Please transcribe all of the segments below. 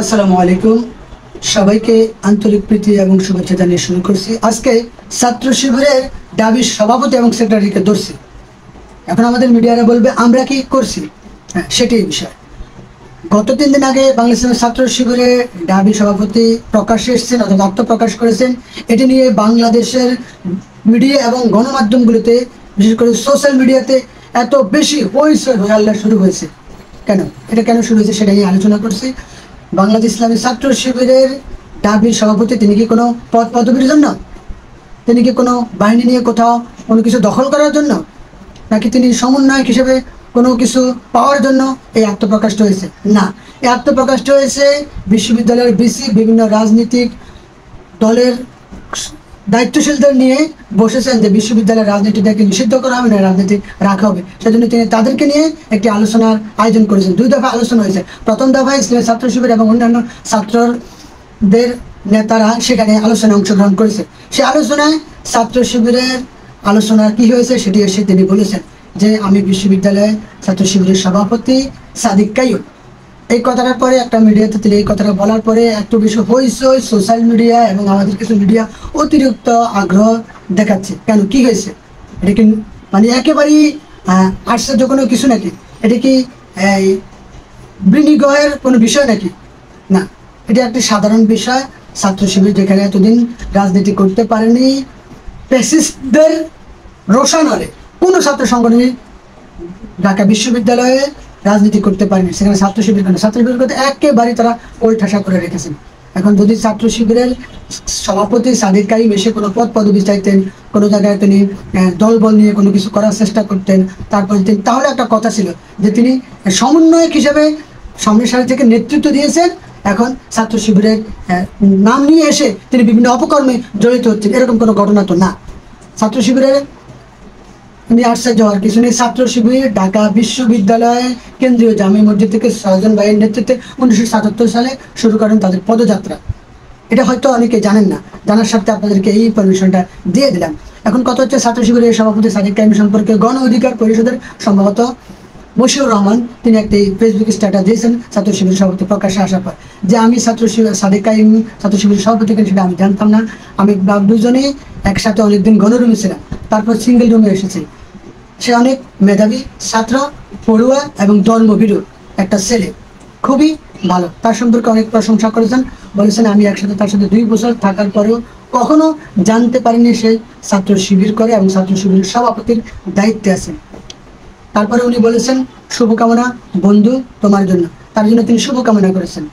আসসালামু আলাইকুম। সবাইকে আন্তরিক প্রীতি এবং শুভেচ্ছা জানিয়ে শুরু করছি। আজকে ছাত্র শিবিরের দাবি সভাপতি এবং সেক্রেটারিকে ধরছি। এখন আমাদের মিডিয়ারা বলবে আমরা কি করছি, হ্যাঁ সেটাই বিষয়। গত 3 দিন আগে বাংলাদেশের ছাত্র শিবিরের দাবি সভাপতি প্রকাশ্যে এসেছেন অর্থাৎ আত্মপ্রকাশ করেছেন। এটি নিয়ে বাংলাদেশের মিডিয়া এবং গণমাধ্যমগুলোতে, বিশেষ করে সোশ্যাল মিডিয়াতে এত বেশি হইচই হল্লা শুরু হয়েছে। এটা কেন শুরু হয়েছে সেটা নিয়ে আলোচনা করছি। বাংলাদেশ ইসলামী ছাত্র শিবিরের দাবি সভাপতি তিনি কি কোনো পদ পদবীর জন্য, তিনি কি কোনো বাহিনী নিয়ে কোথাও কোনো কিছু দখল করার জন্য, নাকি তিনি সমন্বয়ক হিসেবে কোনো কিছু পাওয়ার জন্য এই আত্মপ্রকাশটা হয়েছে? না, এই আত্মপ্রকাশটা হয়েছে বিশ্ববিদ্যালয়ের ভিসি বিভিন্ন রাজনৈতিক দলের দায়িত্বশীলদের নিয়ে বসেছেন যে বিশ্ববিদ্যালয়ের রাজনীতিটাকে নিষিদ্ধ করা হবে না, রাজনীতি রাখা হবে। সেজন্য তিনি তাদেরকে নিয়ে একটি আলোচনার আয়োজন করেছেন। 2 দফা আলোচনা হয়েছে। প্রথম দফায় ইসলামী ছাত্র শিবির এবং অন্যান্য ছাত্রদের নেতারা সেখানে আলোচনায় অংশগ্রহণ করেছে। সেই আলোচনায় ছাত্র শিবিরের আলোচনা কি হয়েছে সেটি এসে তিনি বলেছেন যে আমি বিশ্ববিদ্যালয়ে ছাত্র শিবিরের সভাপতি সাদিক কাইয়ুম। এই কথাটার পরে একটা মিডিয়াতে তিনি এই কথাটা বলার পরে একটু বেশি হইচই সোশ্যাল মিডিয়া এবং আমাদের কিছু মিডিয়া অতিরিক্ত আগ্রহ দেখাচ্ছে। কেন, কি হয়েছে? এটা কি মানে একেবারেই আশ্চর্য কোনো কিছু নাকি? এটা কি বিনিময়ের কোনো বিষয় নাকি? না, এটা একটি সাধারণ বিষয়। ছাত্র শিবির যেখানে এতদিন রাজনীতি করতে পারেনি, ফ্যাসিস্টদের রোশানলে কোনো ছাত্র সংগঠনই ঢাকা বিশ্ববিদ্যালয়ে রাজনীতি করতে পারেনি, সেখানে ছাত্র শিবির কেন? ছাত্র শিবির করতে একেবারেই তারা কোলঠাসা করে রেখেছেন। এখন যদি ছাত্র শিবিরের সভাপতি সাদিক কাইয়ুম এসে কোনো পদ পদবি চাইতেন, কোনো জায়গায় তিনি দলবল নিয়ে কোনো কিছু করার চেষ্টা করতেন, তারপরে তিনি তাহলে একটা কথা ছিল যে তিনি সমন্বয়ক হিসেবে সামনের সারি থেকে নেতৃত্ব দিয়েছেন। এখন ছাত্র শিবিরের নাম নিয়ে এসে তিনি বিভিন্ন অপকর্মে জড়িত হচ্ছেন, এরকম কোনো ঘটনা তো না। ছাত্র শিবিরের আশ্চর্য হওয়ার কিছু নেই। ছাত্র শিবির ঢাকা বিশ্ববিদ্যালয় কেন্দ্রীয় জামে মসজিদ থেকে 6 জন ভাইয়ের নেতৃত্বে 1977 সালে শুরু করেন তাদের পদযাত্রা। এটা হয়তো অনেকে জানেন না, জানার সাথে আপনাদেরকে এই ইনফরমেশনটা দিয়ে দিলাম। এখন কথা হচ্ছে ছাত্র শিবিরের সভাপতি সাদিক কাইয়ুম সম্পর্কে গণ অধিকার পরিষদের সম্ভবত মশিউর রহমান তিনি একটি ফেসবুক স্ট্যাটাস দিয়েছেন ছাত্র শিবির সভাপতি প্রকাশ্যে আসার পর, যে আমি সাদিক কাইয়ুম ছাত্র শিবিরের সভাপতি কেন সেটা আমি জানতাম না। আমি দুজনেই একসাথে অনেকদিন গণরুমে ছিলাম, তারপর সিঙ্গেল রুমে এসেছি। সে অনেক মেধাবী ছাত্র, পড়ুয়া এবং ধর্মভীরু একটা ছেলে, খুবই ভালো। তার সম্পর্কে অনেক প্রশংসা করেছেন, বলেছেন আমি একসাথে তার সাথে 2 বছর থাকার পরেও কখনো জানতে পারিনি সে ছাত্র শিবির করে এবং ছাত্র শিবিরের সভাপতির দায়িত্বে আছেন। তারপরে উনি বলেছেন শুভকামনা বন্ধু তোমার জন্য, তার জন্য তিনি শুভকামনা করেছেন।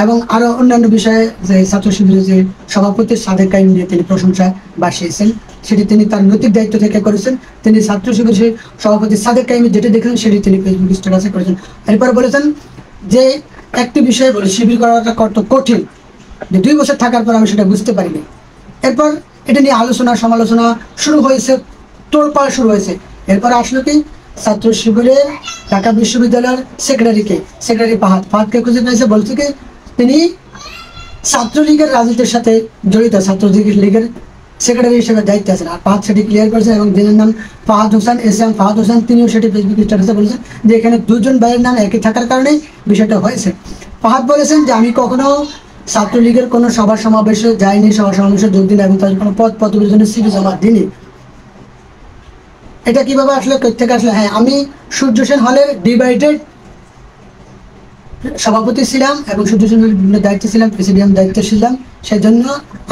এবং আরও অন্যান্য বিষয়ে যে ছাত্র শিবিরের যে সভাপতি সাদিক কাইয়ুম নিয়ে তিনি প্রশংসা বাসিয়েছেন, সেটি তিনি তার নৈতিক দায়িত্ব থেকে করেছেন। তিনি ছাত্র শিবিরের সভাপতি সাদিক কাইয়ুম যেটি দেখেছেন সেটি তিনি ফেসবুক স্ট্যাটাসে করেছেন। এরপরে বলেছেন যে একটি বিষয়ে বলে শিবির করাটা কত কঠিন, যে 2 বছর থাকার পর আমি সেটা বুঝতে পারিনি। এরপর এটা নিয়ে আলোচনা সমালোচনা শুরু হয়েছে, তোড়পাড় শুরু হয়েছে। এরপর আসলো কি, ছাত্র শিবিরের ঢাকা বিশ্ববিদ্যালয়ের সেক্রেটারি ফাহাদকে খুঁজে পেয়েছে, বলছে কি তিনি ছাত্রলীগের রাজনীতির সাথে জড়িত, ছাত্রলীগের সেক্রেটারি হিসেবে দায়িত্বে আছেন। আর ফাহাদ সেটি ক্লিয়ার করেছেন এবং যিনি নাম ফাহাদ হোসেন তিনিও সেটি ফেসবুক স্ট্যাটাসে বলেছেন যে এখানে 2 জন ভাইয়ের নাম একই থাকার কারণেই বিষয়টা হয়েছে। ফাহাদ বলেছেন যে আমি কখনো ছাত্রলীগের কোনো সভা সমাবেশে যাইনি, সভা সমাবেশে যোগ দিন এবং তাদের কোনো পদ পদবীর জন্য সিভি জমা দিইনি। এটা কিভাবে আসলে, কোথেকে আসলে? হ্যাঁ, আমি সূর্য সেন হলের ডিভাইডেড সভাপতি ছিলাম এবং সূর্য সেন হলের বিভিন্ন দায়িত্বে ছিলাম, প্রেসিডিয়াম দায়িত্বে ছিলাম। সেই জন্য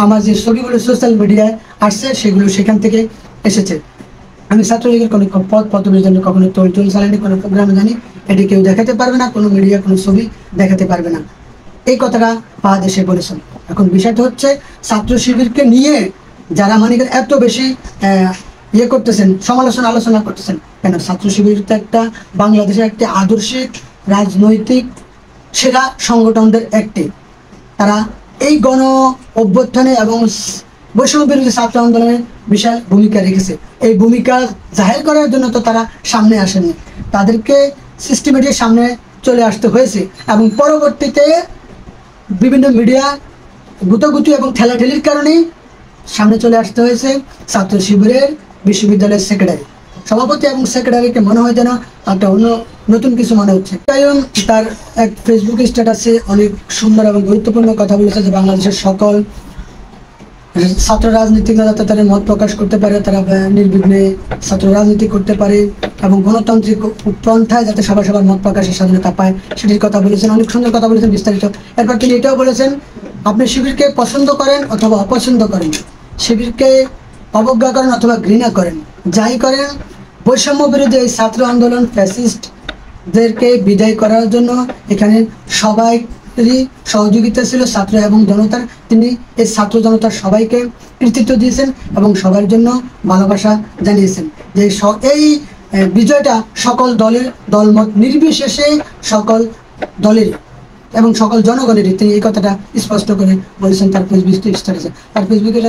আমার যে ছবিগুলো সোশ্যাল মিডিয়ায় আসছে সেগুলো সেখান থেকে এসেছে। আমি ছাত্রলীগের কোনো পদ পদবীর জন্য কখনো তোলচল চালাইনি, কোনো প্রোগ্রামে জানি, এটি কেউ দেখাতে পারবে না, কোনো মিডিয়া কোনো ছবি দেখাতে পারবে না। এই কথাটা ফাহাদ এসে বলেছেন। এখন বিষয়টা হচ্ছে ছাত্র শিবিরকে নিয়ে যারা মানে এত বেশি করতেছেন, আলোচনা করতেছেন কেন? ছাত্র শিবির তো একটা বাংলাদেশের একটি আদর্শিক রাজনৈতিক সেরা সংগঠনদের একটি। তারা এই গণ অভ্যুত্থানে এবং বৈষম্য বিরোধী ছাত্র আন্দোলনে বিশাল ভূমিকা রেখেছে। এই ভূমিকা জাহির করার জন্য তো তারা সামনে আসেনি, তাদেরকে সিস্টেমেটিক সামনে চলে আসতে হয়েছে এবং পরবর্তীতে বিভিন্ন মিডিয়া গুতাগুতি এবং ঠেলাঠেলির কারণেই সামনে চলে আসতে হয়েছে ছাত্র শিবিরের বিশ্ববিদ্যালয়ের সেক্রেটারি। সভাপতি এবং সেক্রেটারিকে মনে হয় যেন একটা অন্য নতুন কিছু মনে হচ্ছে। কাইয়ুম তার এক ফেসবুক স্ট্যাটাসে অনেক সুন্দর এবং গুরুত্বপূর্ণ কথা বলেছে যে বাংলাদেশের সকল ছাত্র রাজনীতিকরা যাতে তাদের মত প্রকাশ করতে পারে, তারা নির্বিঘ্নে ছাত্র রাজনীতি করতে পারে এবং গণতান্ত্রিক পন্থায় যাতে সবার সবার মত প্রকাশের স্বাধীনতা পায়, সেটির কথা বলেছেন। অনেক সুন্দর কথা বলেছেন, বিস্তারিত। এরপর তিনি এটাও বলেছেন, আপনি শিবিরকে পছন্দ করেন অথবা অপছন্দ করেন, শিবিরকে অবজ্ঞা করেন অথবা ঘৃণা করেন, যাই করেন, বৈষম্য বিরোধী এই ছাত্র আন্দোলন ফ্যাসিস্টদেরকে বিদায় করার জন্য এখানে সবাইরই সহযোগিতা ছিল, ছাত্র এবং জনতার। তিনি এই ছাত্র জনতার সবাইকে কৃতিত্ব দিয়েছেন এবং সবার জন্য ভালোবাসা জানিয়েছেন যে এই বিজয়টা সকল দলের, দলমত নির্বিশেষে সকল দলের এবং সকল জনগণেরই। তিনি এই কথাটা স্পষ্ট করে বলেছেন তার ফেসবুক স্ট্যাটাসে। তার ফেসবুকে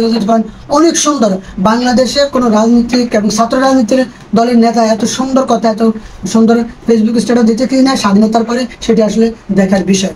অনেক সুন্দর, বাংলাদেশের কোনো রাজনীতিক এবং ছাত্র রাজনীতির দলের নেতা এত সুন্দর কথা, এত সুন্দর ফেসবুক স্ট্যাটাস দিতে কি না স্বাধীনতার পরে, সেটা আসলে দেখার বিষয়।